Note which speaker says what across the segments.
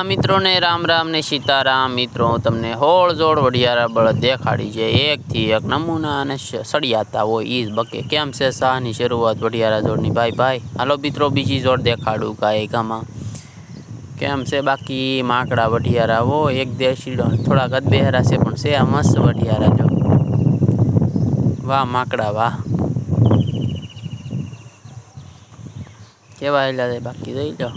Speaker 1: मित्रों ने राम राम ने सीताराम। मित्रों तमने होड़ जोड़ वडियारा बळद देखाड़ी जे एक थी एक नमूना ने सड़ियाता वो ईज बके केम से शाहनी शुरुआत वडियारा जोड़नी भाई भाई। हालो मित्रों बीजी जोड़ देखाड़ू गाय गामा केम से बाकी माकड़ा वडियारा वो एक देशी थोड़ा कद बेहरा से पण से मस्त वडियारा जो वाह माकड़ा वाह केवा हेला दे बाकी दई लो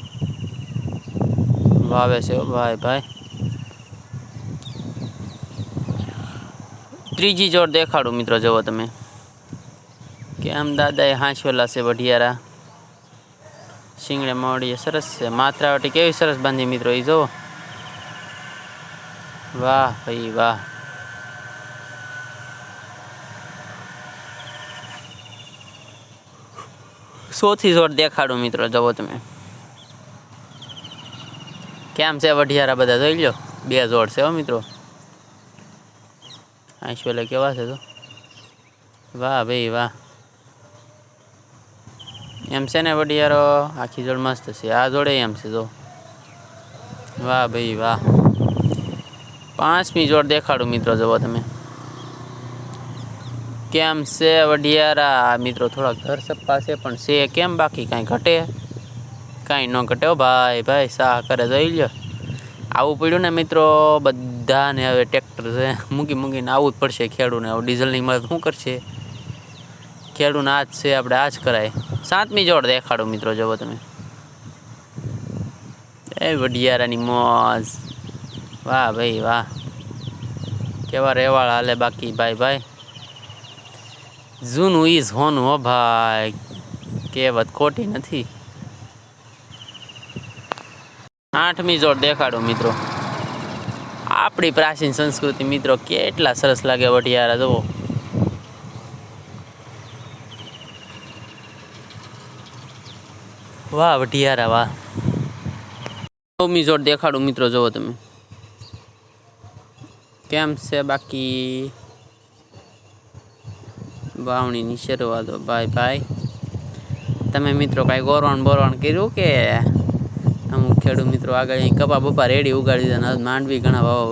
Speaker 1: वावे से भाई भाई। त्रीजी जोड़ देखाड़ू मित्रों जो तमे केम दादा हांसवेला से वडियारा सींगड़े मोड़ी सरस से मात्रावटी केवी सरस बांधी मित्रों ई जो वाह भाई वाह। चौथी जोड़ देखाड़ू मित्रों जो तमे केम से वडियारा बधा जोई लो बे जोड़ से हो मित्रों हांसवेला केवा छे तो वाह भाई वाह। एम से ने वडियारो आखी जोड़ मस्त से आ जोड़े एम से जो वाह भाई वाह। पांचमी जोड़ देखाड़ू मित्रों जो तमे केम से वडियारा मित्रों थोड़ा घर सप्पा से पण से केम बाकी कहीं घटे कहीं न घटे हो भाई भाई सा करे जोई लो आवू पड्यू ने मित्रों बधाने हवे ट्रेक्टर से मूकी मूकीने आवू ज पड़शे खेडूने डीजल नहीं मळे तो शुं करशे खेडूने आज से आपणे आज कराय। सातमी जोड़ देखाड़ू मित्रों जो तमे ए वडियारानी मौज वाह भाई वाह केवा रेवाड़ा हाले बाकी भाई भाई जूनू इज होनू हो भाई कहेवत खोटी नथी। आठमी जोड़ देखाड़ू मित्रों आपणी प्राचीन संस्कृति मित्रों केटला सरस लागे वडियारा जो वाह वडियारा वाह। नवमी जोड़ देखाड़ू मित्रों जो तमे केम से बाकी वावणी नी शुरुआत भाई भाई। तमे मित्रों कई गोरवण बोरवण कर्यु के अमुक खेडू मित्रों आगे कपा बपा रेडी उगाड़ी दीधा मांडवी घणा वावा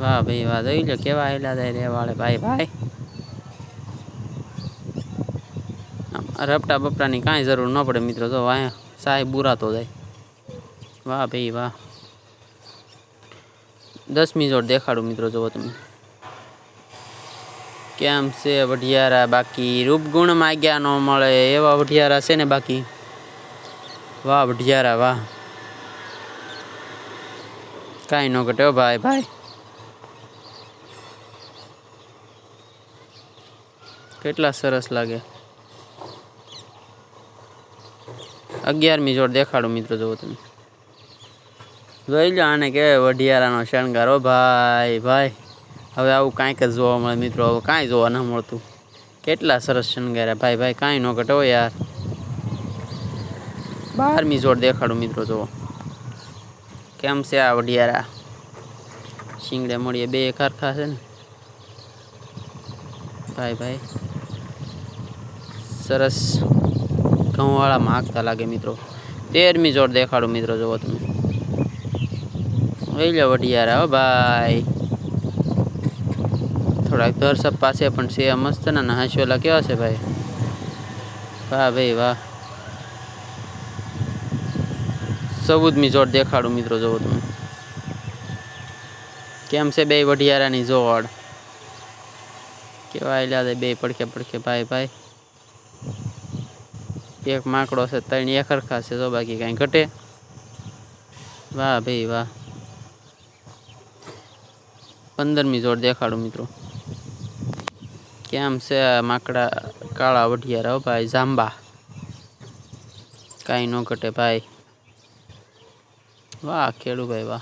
Speaker 1: वाह भाई वाह जोई लो केवा हेला दे रे वाले भाई भाई। रपटा बपटा की कई जरूर न पड़े मित्रों जो वहाँ साहेब बुरा तो जाए वाह भाई वाह। 10मी जोड़ देखाड़ू मित्रों जो तमे केम से वडियारा बाकी रूप गुण माग्या न मळे एवा वडियारा से ने बाकी वाह वडियारा वाह कई न घटे हो भाई भाई केटला सरस लागे। 11मी जोड़ देखाड़ू मित्रों जो तमे जोई लो आने के वडियारानो शणगार हो भाई भाई। हवे आवुं कांईक ज जोवा मळे मित्रों हवे कांई जोवा न मळतुं केटला सरस शणगार्या भाई भाई कांई न घटे हो यार। 12मी जोड़ देखाड़ू मित्रों जो केम से आ वडियारा सींगड़े मोड़िए बे खरखा छे ने भाई भाई सरस घऊवाळा मागता लागे मित्रों। 13मी जोड़ देखाड़ू मित्रों जो तमे जोई लो वडियारा हो भाई थोड़ा घर सप्पा से पण से मस्त ना हांसवेला केवा छे भाई वाह भाई वाह। 14मी जोड़ देखाड़ू मित्रों जो तमे केम से बे वडियारा नी जोड़ केवा हेला दे बे पड़के पड़के भाई भाई। एक माकड़ो से त्रण एक हरखा से जो बाकी कहीं घटे वाह भाई वाह। 15मी जोड़ देखाड़ू मित्रों केम से माकड़ा काला वडियारा हो भाई जांबा कई न घटे भाई वाह खेड़ू भाई वाह।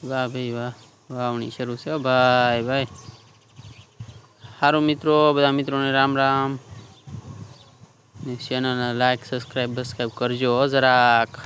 Speaker 1: वाह भाई वाह वावणी शुरू से भाई भाई। हारू मित्रों बधा मित्रों ने राम राम चैनल ने लाइक सब्सक्राइब करजो जराक।